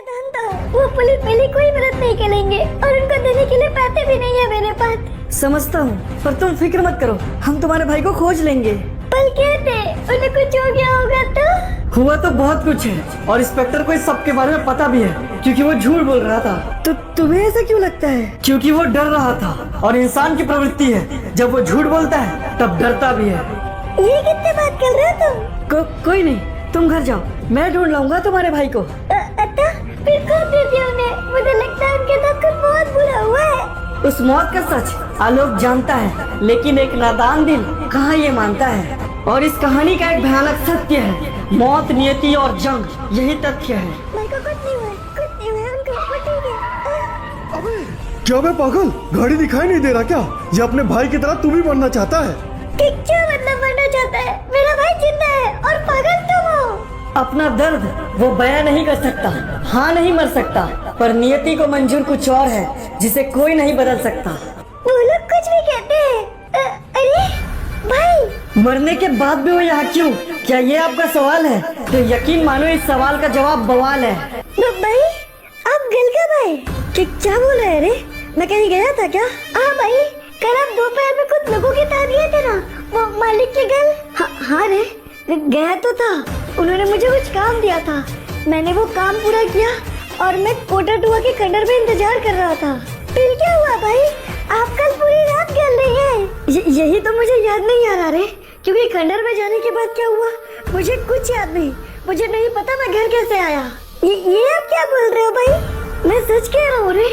मैदान था, वो पुलिस वाले कोई मदद नहीं करेंगे और उनको देने के लिए पैसे भी नहीं है मेरे पास। समझता हूँ, पर तुम फिक्र मत करो, हम तुम्हारे भाई को खोज लेंगे। पर कहते उन्हें कुछ हो गया होगा तो? हुआ तो बहुत कुछ है और इंस्पेक्टर को इस सब के बारे में पता भी है, क्योंकि वो झूठ बोल रहा था। तो तुम्हें ऐसा क्यों लगता है? क्योंकि वो डर रहा था और इंसान की प्रवृत्ति है, जब वो झूठ बोलता है तब डरता भी है। ये कितने बात कर रहे हो तुम? कोई नहीं, तुम घर जाओ, मैं ढूंढ लाऊंगा तुम्हारे भाई को। अता फिर कौन दे दिया उन्हें? मुझे लगता है उनके साथ कुछ बहुत बुरा हुआ है। उस मौत का सच आलोक जानता है, लेकिन एक नादान दिल कहाँ ये मानता है। और इस कहानी का एक भयानक सत्य है, मौत, नियति और जंग, यही तथ्य है। भाई को कुछ नहीं हुआ, कुछ नहीं हुआ उनको, वो ठीक है। अबे क्या बे पागल, गाड़ी दिखाई नहीं दे रहा क्या? ये अपने भाई की तरह तू भी बनना चाहता है? क्या मतलब बनना चाहता है? मेरा भाई जिंदा है और पागल तुम हो। अपना दर्द वो बयां नहीं कर सकता, हाँ नहीं मर सकता, पर नियति को मंजूर कुछ और है जिसे कोई नहीं बदल सकता। वो लोग कुछ भी कहते हैं। अरे भाई, मरने के बाद भी वो यहाँ क्यों? क्या ये आपका सवाल है? तो यकीन मानो इस सवाल का जवाब बवाल है। भाई आप गल का भाई क्या बोल रहे हैं? रे मैं कहीं गया था क्या? हाँ भाई, कल आप दोपहर में कुछ लोगों के साथ गए थे ना, वो मालिक के घर। हाँ रे, गया तो था। उन्होंने मुझे कुछ काम दिया था, मैंने वो काम पूरा किया और मैं कोटा टुआ के खंडर में इंतजार कर रहा था। फिर क्या हुआ भाई? आप कल पूरी रात गल रही है। यही तो मुझे याद नहीं आ रहा रे, क्योंकि खंडर में जाने के बाद क्या हुआ मुझे कुछ याद नहीं। मुझे नहीं पता मैं घर कैसे आया। ये आप क्या बोल रहे हो भाई? मैं सच कह रहा हूँ रे।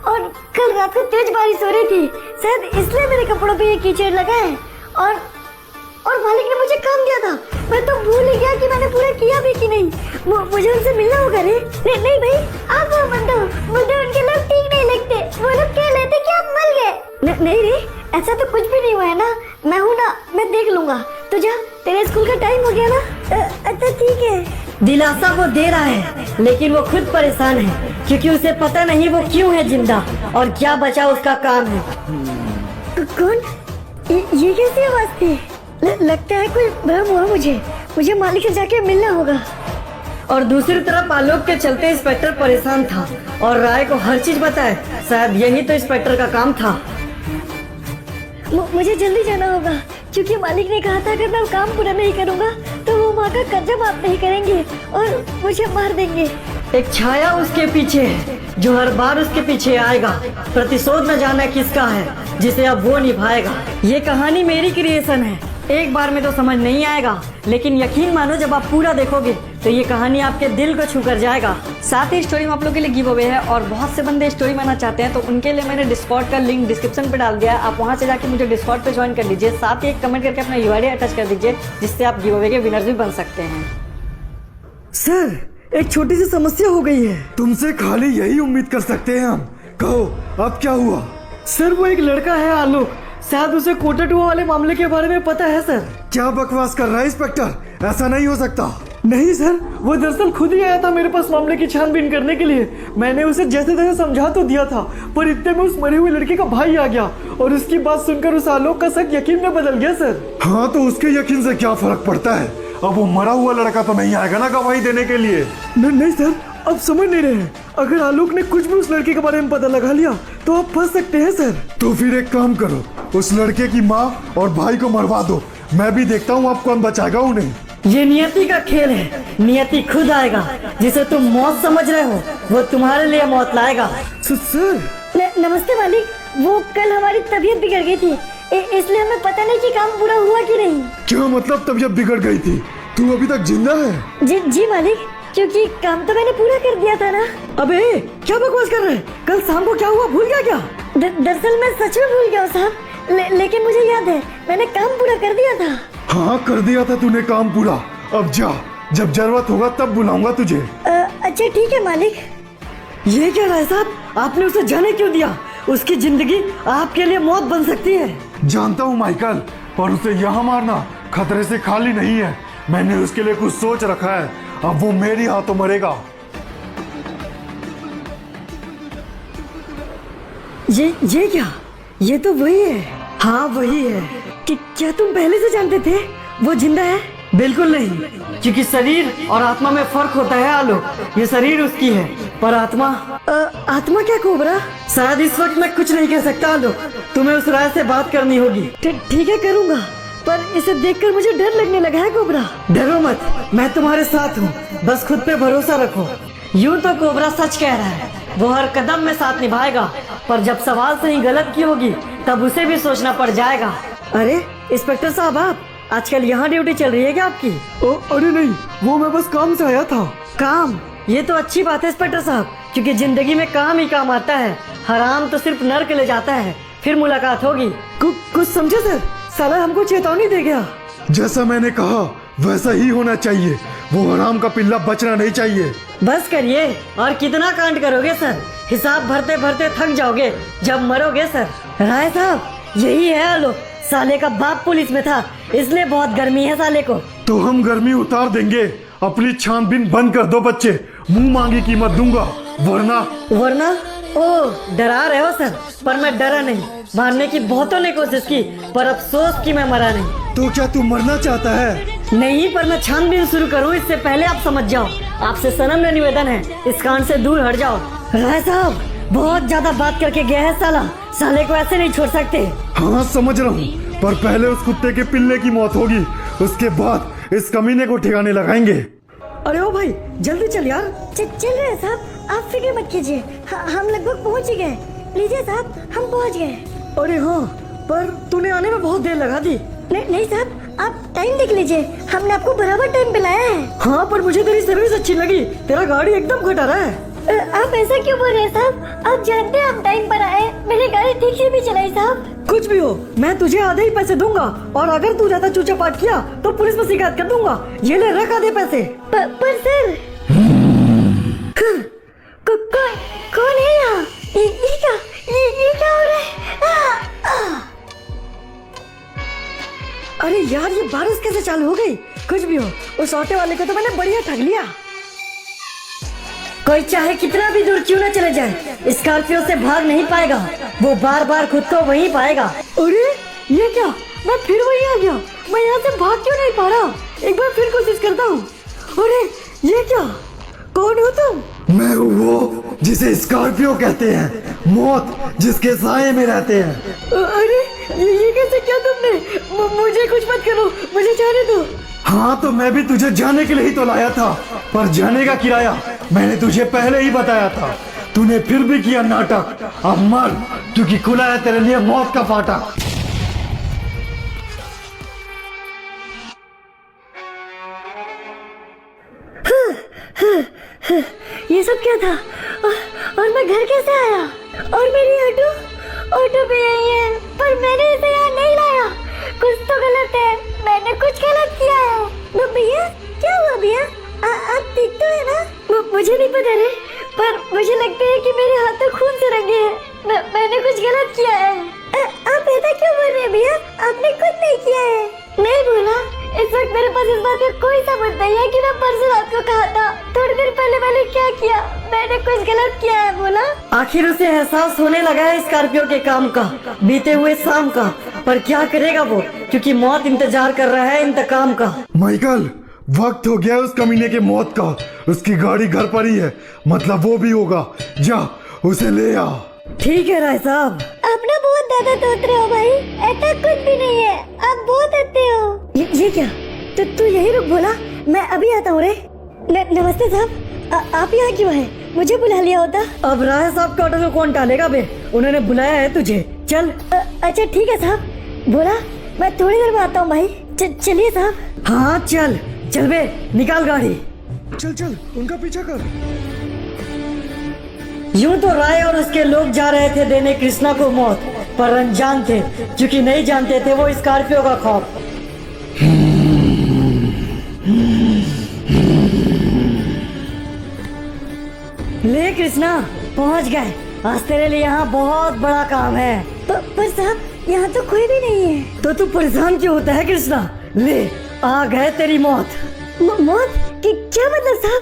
और कल रात को तेज बारिश हो रही थी, शायद इसलिए मेरे कपड़ों पे ये कीचड़ लगा है। और मालिक ने मुझे काम दिया था, मैं तो भूल ही गया कि मैंने पूरा किया भी कि नहीं। मुझे उनसे मिलना होगा रे। नहीं भाई, आप वो मत दो, मुझे उनके लोग ठीक नहीं लगते। वो लोग कह लेते कि आप मर गए। नहीं रे, ऐसा तो कुछ भी नहीं हुआ है ना। मैं हूँ ना, मैं देख लूंगा। तो जा, तेरे स्कूल का टाइम हो गया ना। अच्छा ठीक है। दिलासा वो दे रहा है, लेकिन वो खुद परेशान है, क्योंकि उसे पता नहीं वो क्यों है जिंदा और क्या बचा उसका काम है। कौन? ये कैसी आवाज थी? लगता है कोई भ्रम हुआ मुझे मालिक से जाके मिलना होगा। और दूसरी तरफ आलोक के चलते इंस्पेक्टर परेशान था और राय को हर चीज बताए। शायद यही तो इंस्पेक्टर का काम था। मुझे जल्दी जाना होगा, क्योंकि मालिक ने कहा था अगर मैं काम पूरा नहीं करूंगा तो वो वहाँ का कर्जा माफ नहीं करेंगे और मुझे मार देंगे। एक छाया उसके पीछे है, जो हर बार उसके पीछे आएगा। प्रतिशोध न जाने किसका है, जिसे अब वो निभाएगा। ये कहानी मेरी क्रिएशन है, एक बार में तो समझ नहीं आएगा, लेकिन यकीन मानो जब आप पूरा देखोगे तो ये कहानी आपके दिल को छू कर जाएगा। साथ ही स्टोरी में आप लोगों के लिए गिव अवे है और बहुत से बंदे स्टोरी बनाना चाहते हैं, तो उनके लिए मैंने डिस्कॉर्ड का लिंक डिस्क्रिप्शन पे डाल दिया है। आप वहां से जाके मुझे डिस्कॉर्ड पे ज्वाइन कर लीजिए। साथ ही एक कमेंट करके अपना यूआईडी अटैच कर दीजिए, जिससे आप गिव अवे के विनर्स भी बन सकते हैं। सर, एक छोटी सी समस्या हो गई है। तुमसे खाली यही उम्मीद कर सकते हैं हम। कहो अब क्या हुआ? सर, वो एक लड़का है आलोक, शायद उसे कोटा टुआ वाले मामले के बारे में पता है सर। क्या बकवास कर रहा है इंस्पेक्टर? ऐसा नहीं हो सकता। नहीं सर, वो दरअसल खुद ही आया था मेरे पास मामले की छानबीन करने के लिए। मैंने उसे जैसे तैसे समझा तो दिया था, पर इतने में उस मरे हुए लड़के का भाई आ गया और उसकी बात सुनकर उस आलोक का शक यकीन में बदल गया सर। हाँ, तो उसके यकीन से क्या फर्क पड़ता है? अब वो मरा हुआ लड़का तो नहीं आएगा ना गवाही देने के लिए। नहीं सर, अब समझ नहीं रहे हैं। अगर आलोक ने कुछ भी उस लड़के के बारे में पता लगा लिया तो आप फंस सकते हैं सर। तो फिर एक काम करो, उस लड़के की माँ और भाई को मरवा दो। मैं भी देखता हूँ आप कौन बचाएगा उन्हें। ये नियति का खेल है, नियति खुद आएगा। जिसे तुम मौत समझ रहे हो वो तुम्हारे लिए मौत लाएगा। सर नमस्ते मालिक, वो कल हमारी तबीयत बिगड़ गई थी, इसलिए हमें पता नहीं कि काम पूरा हुआ कि नहीं। क्या मतलब तबीयत बिगड़ गई थी? तू अभी तक जिंदा है? जी मालिक, क्योंकि काम तो मैंने पूरा कर दिया था ना। अबे क्या बकवास कर रहे हैं? कल शाम को क्या हुआ भूल गया क्या? दरअसल मैं सच में भूल गया साहब, लेकिन मुझे याद है मैंने काम पूरा कर दिया था। हाँ, कर दिया था तूने काम पूरा। अब जा, जब जरूरत होगा तब बुलाऊंगा तुझे। अच्छा ठीक है मालिक। ये क्या राय साहब, आपने उसे जाने क्यों दिया? उसकी जिंदगी आपके लिए मौत बन सकती है। जानता हूँ माइकल, पर उसे यहाँ मारना खतरे से खाली नहीं है। मैंने उसके लिए कुछ सोच रखा है, अब वो मेरी हाथों मरेगा। ये क्या? ये तो वही है। हाँ वही है। क्या तुम पहले से जानते थे वो जिंदा है? बिल्कुल नहीं, क्योंकि शरीर और आत्मा में फर्क होता है आलोक। ये शरीर उसकी है, पर आत्मा आत्मा क्या कोबरा? शायद इस वक्त मैं कुछ नहीं कह सकता आलोक, तुम्हें उस राय से बात करनी होगी। ठीक है करूँगा, पर इसे देखकर मुझे डर लगने लगा है कोबरा। डरो मत, मैं तुम्हारे साथ हूँ, बस खुद पे भरोसा रखो। यूँ तो कोबरा सच कह रहा है, वो हर कदम में साथ निभाएगा, पर जब सवाल से ही गलत की होगी तब उसे भी सोचना पड़ जाएगा। अरे इंस्पेक्टर साहब, आप आजकल यहाँ ड्यूटी चल रही है क्या आपकी? अरे नहीं, वो मैं बस काम से आया था। काम? ये तो अच्छी बात है इंस्पेक्टर साहब, क्योंकि जिंदगी में काम ही काम आता है, हराम तो सिर्फ नर्क ले जाता है। फिर मुलाकात होगी। कुछ समझे सर? साला हमको चेतावनी दे गया। जैसा मैंने कहा वैसा ही होना चाहिए, वो हराम का पिल्ला बचना नहीं चाहिए। बस करिए, और कितना कांड करोगे सर? हिसाब भरते भरते थक जाओगे जब मरोगे सर। राय साहब, यही है आलोक, साले का बाप पुलिस में था, इसलिए बहुत गर्मी है साले को। तो हम गर्मी उतार देंगे। अपनी छानबीन बंद कर दो बच्चे, मुंह मांगी कीमत दूंगा, वरना ओ डरा रहे हो सर? पर मैं डरा नहीं, मारने की बहुतों ने कोशिश की, पर अफसोस कि मैं मरा नहीं। तो क्या तू मरना चाहता है? नहीं, पर मैं छानबीन शुरू करूं इससे पहले आप समझ जाओ। आपसे सनम्र निवेदन है, इस कांड से दूर हट जाओ। राय साहब, बहुत ज्यादा बात करके गया है साला, साले को ऐसे नहीं छोड़ सकते। हाँ समझ रहा हूँ, पर पहले उस कुत्ते के पिल्ले की मौत होगी, उसके बाद इस कमीने को ठिकाने लगाएंगे। अरे ओ भाई, जल्दी चल यार। चल रहे हैं साहब, आप फिक्र मत कीजिए, हम लगभग पहुंच ही गए। लीजिए साहब, हम पहुंच गए। अरे हाँ, पर तूने आने में बहुत देर लगा दी। नहीं साहब, आप टाइम देख लीजिए, हमने आपको बराबर टाइम पे लाया है। हाँ, पर मुझे तेरी सर्विस अच्छी लगी, तेरा गाड़ी एकदम खटारा है। आप ऐसा क्यों बोल रहे हैं साहब? आप जानते हैं हम टाइम पर आए, मेरी गाड़ी ठीक से भी चलाई साहब। कुछ भी हो, मैं तुझे आधे ही पैसे दूंगा, और अगर तू ज्यादा चूचा पाट किया तो पुलिस में शिकायत कर दूंगा। ये ले, रख आधे पैसे। पर सर, कौन है यहाँ? ये क्या हो रहा है? अरे यार, ये बारिश कैसे चालू हो गई? कुछ भी हो, उस ऑटो वाले को तो मैंने बढ़िया ठग लिया। कोई चाहे कितना भी दूर क्यों न चले जाए, स्कॉर्पियो से भाग नहीं पाएगा, वो बार बार खुद को वहीं पाएगा। अरे ये क्या, मैं फिर वहीं आ गया। मैं यहाँ से भाग क्यों नहीं पा रहा? एक बार फिर कोशिश करता हूँ। अरे ये क्या, कौन हो तुम? मैं हूँ वो जिसे स्कॉर्पियो कहते हैं, मौत जिसके साए में रहते हैं। अरे ये कैसे किया तुमने? मुझे कुछ मत करो, मुझे जाने दो। हाँ, तो मैं भी तुझे जाने के लिए ही तो लाया था, पर जाने का किराया मैंने तुझे पहले ही बताया था, तूने फिर भी किया नाटक। अब मर, क्योंकि खुला है तेरे लिए मौत का फाटक। ये सब क्या था? और मैं घर कैसे आया? और मेरी ऑटो भी यही है, पर मैंने इसे यहाँ नहीं लाया। कुछ तो गलत है, मैंने कुछ गलत किया है। भैया, क्या हुआ भैया? आप ठीक तो है ना? मुझे नहीं पता रे, पर मुझे लगता है कि मेरे हाथ तो खून से रंगे हैं। मैंने कुछ गलत किया है। आप ऐसा क्यों बोल रहे हैं भैया? आपने कुछ नहीं किया है। नहीं बोला, इस वक्त मेरे पास इस बात का कोई सबूत नहीं है कि मैं परसों रात को कहा था। थोड़ी देर पहले मैंने क्या किया? मैंने कुछ गलत किया है बोला। आखिर उसे एहसास होने लगा है स्कॉर्पियो के काम का, बीते हुए शाम का, पर क्या करेगा वो, क्योंकि मौत इंतजार कर रहा है इंतकाम का। माइकल, वक्त हो गया उस कमीने के मौत का। उसकी गाड़ी घर पर ही है, मतलब वो भी होगा। जा, उसे ले आ। ठीक है राय साहब। आप ना बहुत ज्यादा सोच रहे हो भाई, ऐसा कुछ भी नहीं है, आप बहुत अच्छे हो। ये क्या? तो तू यही रुक, बोला मैं अभी आता हूँ रे। नमस्ते साहब, आप यहाँ क्यों हैं? मुझे बुला लिया होता। अब राय साहब के ऑटो में कौन टालेगा बे, उन्होंने बुलाया है तुझे, चल। अच्छा ठीक है साहब, बोला मैं थोड़ी देर में आता हूँ भाई। चलिए साहब। हाँ चल चल बे, निकाल गाड़ी। चल, उनका पीछा कर। यूं तो राय और उसके लोग जा रहे थे देने कृष्णा को मौत, पर अनजान थे, क्योंकि नहीं जानते थे वो स्कॉर्पियो का खौफ। ले कृष्णा, पहुंच गए। आज तेरे लिए यहाँ बहुत बड़ा काम है। पर साहब, यहाँ तो कोई भी नहीं है। तो तू परेशान क्यों होता है कृष्णा? ले, आ गए तेरी मौत। मौत? क्या मतलब साहब?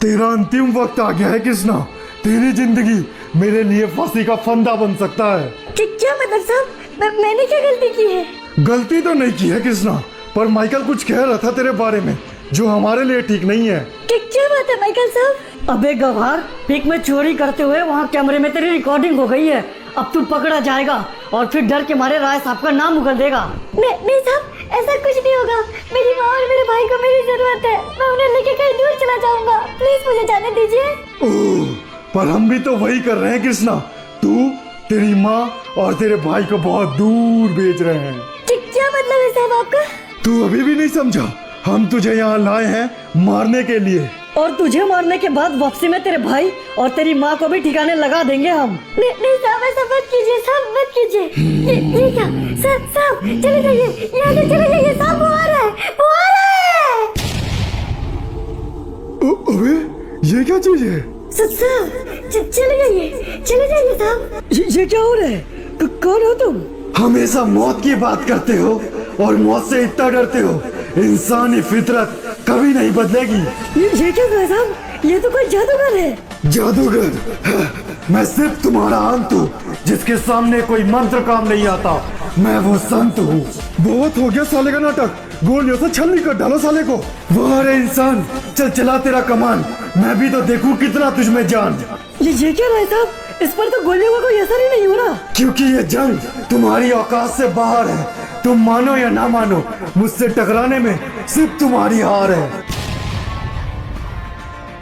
तेरा अंतिम वक्त आ गया है कृष्णा। तेरी जिंदगी मेरे लिए फांसी का फंदा बन सकता है। क्या मतलब साहब? मैंने क्या गलती की है? गलती तो नहीं की है कृष्णा, पर माइकल कुछ कह रहा था तेरे बारे में। जो हमारे लिए ठीक नहीं है। क्या बात है माइकल साहब? अबे गवार, पिक में चोरी करते हुए वहाँ कैमरे में तेरी रिकॉर्डिंग हो गई है। अब तू पकड़ा जाएगा और फिर डर के मारे राय साहब का नाम उगल देगा। नहीं साहब, ऐसा कुछ नहीं होगा। मेरी माँ और मेरे भाई को मेरी जरूरत है। मैं उन्हें लेके कहीं दूर चला जाऊंगा। प्लीज मुझे जाने दीजिए। ओह, पर हम भी तो वही कर रहे हैं कृष्णा। तू, तेरी माँ और तेरे भाई को बहुत दूर भेज रहे हैं। क्या मतलब है साहब आपका? तू अभी भी नहीं समझा? हम तुझे यहाँ लाए हैं मारने के लिए। और तुझे मारने के बाद वापसी में तेरे भाई और तेरी माँ को भी ठिकाने लगा देंगे हम। नहीं साहब, ऐसा मत कीजिए साहब, मत कीजिए। ये क्या साहब, चले जाइए यहाँ से, चले जाइए साहब, वो आ रहा है, वो आ रहा है। अबे ये क्या चीज है? साहब चले जाइए साहब। ये क्या हो रहा है? कौन हो तुम? हमेशा मौत की बात करते हो और मौत से इतना डरते हो। इंसानी फितरत कभी नहीं बदलेगी। ये क्या कर साहब? ये तो कोई जादूगर है। जादूगर? मैं सिर्फ तुम्हारा अंत हूँ जिसके सामने कोई मंत्र काम नहीं आता। मैं वो संत हूँ। बहुत हो गया साले का नाटक। गोलियों से छलनी कर डालो साले को। वाह रे इंसान, चल चला तेरा कमान। मैं भी तो देखूं कितना तुझ में जान। ये क्या है साहब? इस पर तो गोलियों का कोई असर ही नहीं हो रहा। क्योंकि ये जंग तुम्हारी औकात से बाहर है। तुम मानो या ना मानो, मुझसे टकराने में सिर्फ तुम्हारी हार है।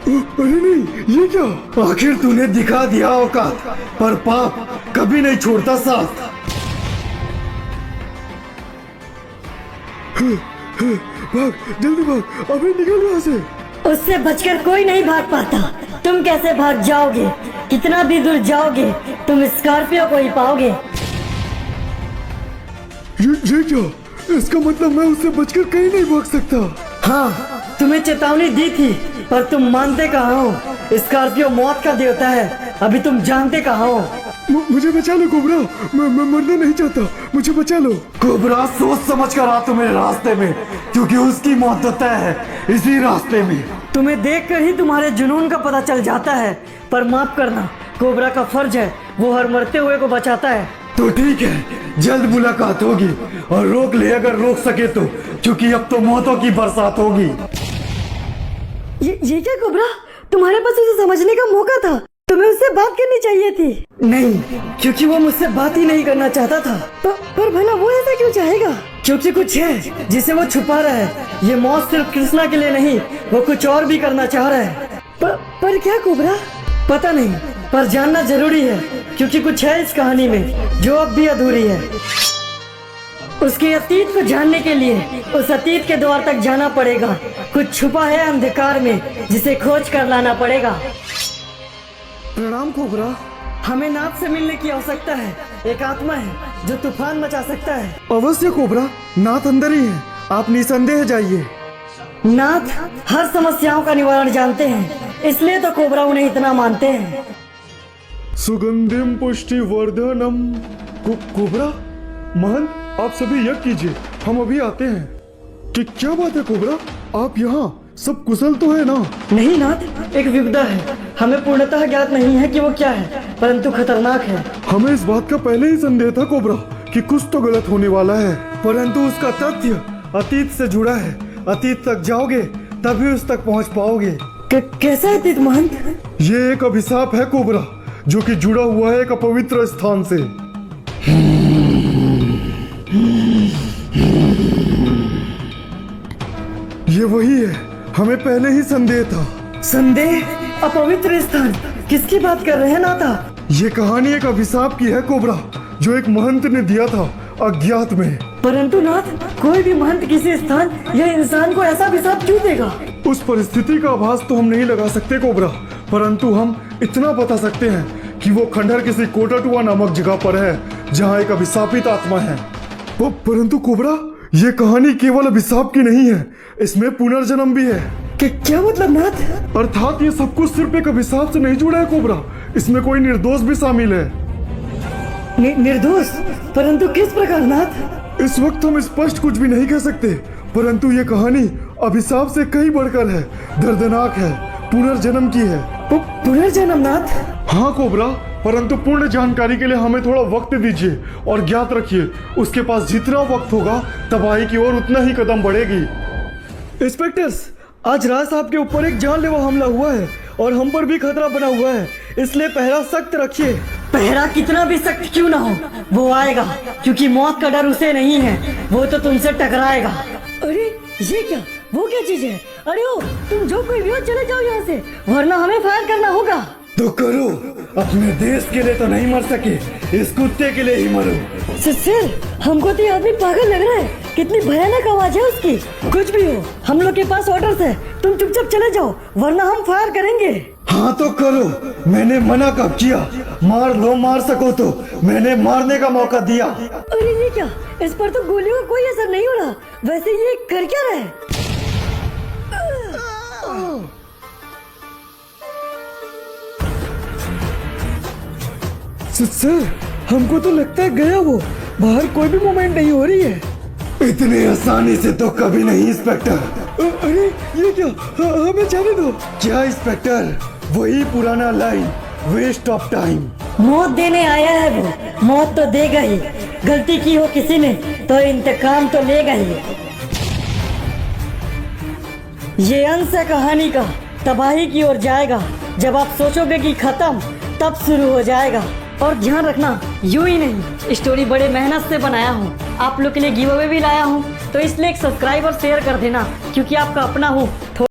अरे नहीं, ये क्या? आखिर तूने दिखा दिया औकात, पर पाप कभी नहीं छोड़ता साथ। भाग, जल्दी भाग, अबे निकल यहाँ से। उससे बचकर कोई नहीं भाग पाता। तुम कैसे भाग जाओगे? कितना भी दूर जाओगे, तुम स्कॉर्पियो को ही पाओगे। ये क्या? इसका मतलब मैं उससे बचकर कहीं नहीं भाग सकता। हाँ, तुम्हें चेतावनी दी थी, पर तुम मानते कहाँ हो? स्कॉर्पियो मौत का देवता है। अभी तुम जानते कहाँ हो? मुझे बचा लो कोबरा। मैं मरना नहीं चाहता, मुझे बचा लो। कोबरा सोच समझ कर आ तू मेरे रास्ते में, क्योंकि उसकी मौत तो तय है इसी रास्ते में। तुम्हें देखकर ही तुम्हारे जुनून का पता चल जाता है, पर माफ करना, कोबरा का फर्ज है, वो हर मरते हुए को बचाता है। तो ठीक है, जल्द मुलाकात होगी, और रोक ले अगर रोक सके तो, क्योंकि अब तो मौतों की बरसात होगी। ये क्या कोबरा? तुम्हारे पास उसे समझने का मौका था। तुम्हें उससे बात करनी चाहिए थी। नहीं, क्योंकि वो मुझसे बात ही नहीं करना चाहता था। पर भला वो ऐसा क्यों चाहेगा? क्योंकि कुछ है जिसे वो छुपा रहा है। ये मौत सिर्फ कृष्णा के लिए नहीं, वो कुछ और भी करना चाह रहा है। पर क्या कोबरा? पता नहीं, पर जानना जरूरी है, क्योंकि कुछ है इस कहानी में जो अब भी अधूरी है। उसके अतीत को जानने के लिए उस अतीत के द्वार तक जाना पड़ेगा। कुछ छुपा है अंधकार में, जिसे खोज कर लाना पड़ेगा। प्रणाम कोबरा। हमें नाथ से मिलने की आवश्यकता है। एक आत्मा है जो तूफान मचा सकता है। अवश्य कोबरा, नाथ अंदर ही है, आप निसंदेह जाइए। नाथ हर समस्याओं का निवारण जानते हैं, इसलिए तो कोबरा उन्हें इतना मानते हैं। सुगंधिम पुष्टि वर्धनम। कोबरा, महंत आप सभी यज्ञ कीजिए, हम अभी आते हैं। कि क्या बात है कोबरा, आप यहाँ? सब कुशल तो है ना? नहीं नाथ, एक विपदा है। हमें पूर्णतः ज्ञात नहीं है कि वो क्या है, परंतु खतरनाक है। हमें इस बात का पहले ही संदेह था कोबरा कि कुछ तो गलत होने वाला है, परंतु उसका तथ्य अतीत से जुड़ा है। अतीत तक जाओगे तभी उस तक पहुँच पाओगे। कैसा अतीत महंत? ये एक अभिशाप है कोबरा, जो कि जुड़ा हुआ है एक अपवित्र स्थान से। ये वही है, हमें पहले ही संदेह था। संदेह? अपवित्र स्थान? किसकी बात कर रहे हैं नाथा? ये कहानी एक अभिशाप की है कोबरा, जो एक महंत ने दिया था अज्ञात में। परंतु नाथ, कोई भी महंत किसी स्थान या इंसान को ऐसा अभिशाप क्यों देगा? उस परिस्थिति का आभास तो हम नहीं लगा सकते कोबरा, परंतु हम इतना बता सकते हैं कि वो खंडहर किसी कोटाटुआ नामक जगह पर है, जहाँ एक अभिशापित आत्मा है। परंतु कोबरा, ये कहानी केवल अभिशाप की नहीं है, इसमें पुनर्जन्म भी है। क्या मतलब नाथ? अर्थात ये सब कुछ सिर्फ एक अभिशाप से नहीं जुड़ा है कोबरा, इसमें कोई निर्दोष भी शामिल है। निर्दोष? परंतु किस प्रकार नाथ? इस वक्त हम स्पष्ट कुछ भी नहीं कह सकते, परंतु ये कहानी अभिशाप से कहीं बढ़कर है, दर्दनाक है, पुनर्जन्म की है। पुनर्जन्म नाथ? हाँ कोबरा, परंतु पूर्ण जानकारी के लिए हमें थोड़ा वक्त दीजिए, और ज्ञात रखिए उसके पास जितना वक्त होगा तबाही की ओर उतना ही कदम बढ़ेगी। इंस्पेक्टर्स, आज राज साहब के ऊपर एक जानलेवा हमला हुआ है और हम पर भी खतरा बना हुआ है, इसलिए पहरा सख्त रखिए। पहरा कितना भी सख्त क्यों ना हो, वो आएगा, क्योंकि मौत का डर उसे नहीं है, वो तो तुमसे टकराएगा। अरे ये क्या, वो क्या चीज है? अरे ओ, तुम जो कोई भी हो चले जाओ यहाँ से, वरना हमें फायर करना होगा। तो करो, अपने देश के लिए तो नहीं मर सके, इस कुत्ते के लिए ही मरो। सर, हमको तो ये आदमी पागल लग रहा है। कितनी भयानक आवाज है उसकी। कुछ भी हो, हम लोग के पास ऑर्डर्स है, तुम चुपचाप चले जाओ, वरना हम फायर करेंगे। हाँ तो करो, मैंने मना कब किया? मार लो, मार सको तो, मैंने मारने का मौका दिया। अरे ये क्या, इस पर तो गोलियों का कोई असर नहीं हो रहा। वैसे ये कर क्या रहा है? सर, हमको तो लगता है गया वो, बाहर कोई भी मूवमेंट नहीं हो रही है। इतने आसानी से तो कभी नहीं इंस्पेक्टर। अरे ये क्या, हमें जाने दो। क्या इंस्पेक्टर, वही पुराना लाइन, वेस्ट ऑफ टाइम। मौत देने आया है वो, मौत तो देगा ही। गलती की हो किसी ने तो इंतकाम तो लेगा ही। ये अंश है कहानी का, तबाही की ओर जाएगा। जब आप सोचोगे कि खत्म, तब शुरू हो जाएगा। और ध्यान रखना, यूं ही नहीं, स्टोरी बड़े मेहनत से बनाया हूँ, आप लोग के लिए गिव अवे भी लाया हूँ, तो इसलिए एक सब्सक्राइब और शेयर कर देना, क्योंकि आपका अपना हूँ।